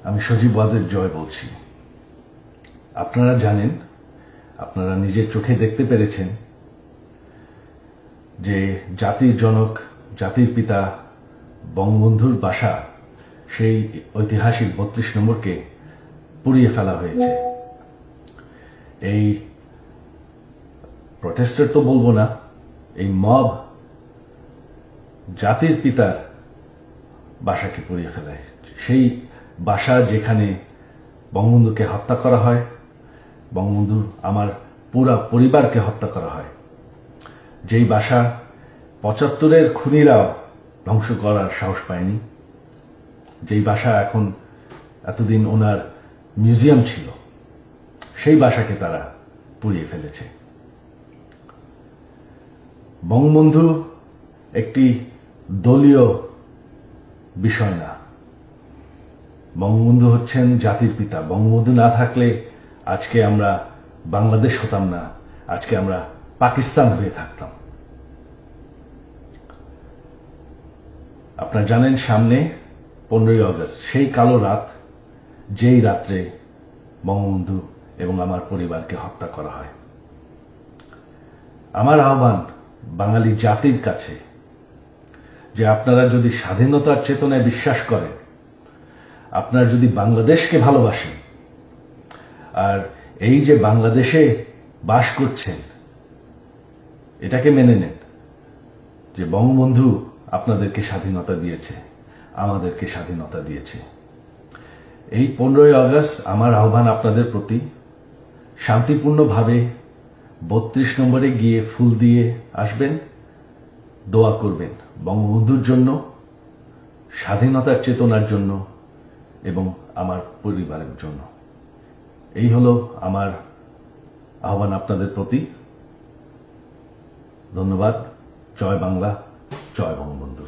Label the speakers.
Speaker 1: আমি সজীব ওয়াজেদ জয় বলছি। আপনারা জানেন, আপনারা নিজের চোখে দেখতে পেরেছেন যে জাতির জনক, জাতির পিতা বঙ্গবন্ধুর বাসা, সেই ঐতিহাসিক ৩২ নম্বরকে পুড়িয়ে ফেলা হয়েছে। এই প্রটেস্টার তো বলবো না, এই মব জাতির পিতার বাসাকে পুড়িয়ে ফেলায়। সেই বাসা যেখানে বঙ্গবন্ধুকে হত্যা করা হয়, বঙ্গবন্ধুর আমার পুরা পরিবারকে হত্যা করা হয়, যেই বাসা ৭৫-এর খুনিরাও ধ্বংস করার সাহস পায়নি, যেই বাসা এখন এতদিন ওনার মিউজিয়াম ছিল, সেই বাসাকে তারা পুড়িয়ে ফেলেছে। বঙ্গবন্ধু একটি দলীয় বিষয় না, বঙ্গবন্ধু হচ্ছেন জাতির পিতা। বঙ্গবন্ধু না থাকলে আজকে আমরা বাংলাদেশ হতাম না, আজকে আমরা পাকিস্তান হয়ে থাকতাম। আপনারা জানেন, সামনে 15ই আগস্ট, সেই কালো রাত, যেই রাত্রে বঙ্গবন্ধু এবং আমার পরিবারকে হত্যা করা হয়। আমার আহ্বান বাঙালি জাতির কাছে যে আপনারা যদি স্বাধীনতার চেতনায় বিশ্বাস করেন, আপনারা যদি বাংলাদেশকে ভালোবাসেন, আর এই যে বাংলাদেশে বাস করছেন, এটাকে মেনে নেন যে বঙ্গবন্ধু আপনাদেরকে স্বাধীনতা দিয়েছে, আমাদেরকে স্বাধীনতা দিয়েছে। এই 15ই আগস্ট আমার আহ্বান আপনাদের প্রতি, শান্তিপূর্ণভাবে ৩২ নম্বরে গিয়ে ফুল দিয়ে আসবেন, দোয়া করবেন বঙ্গবন্ধুর জন্য, স্বাধীনতার চেতনার জন্য এবং আমার পরিবারের জন্য। এই হলো আমার আহ্বান আপনাদের প্রতি। ধন্যবাদ। জয় বাংলা, জয় বঙ্গবন্ধু।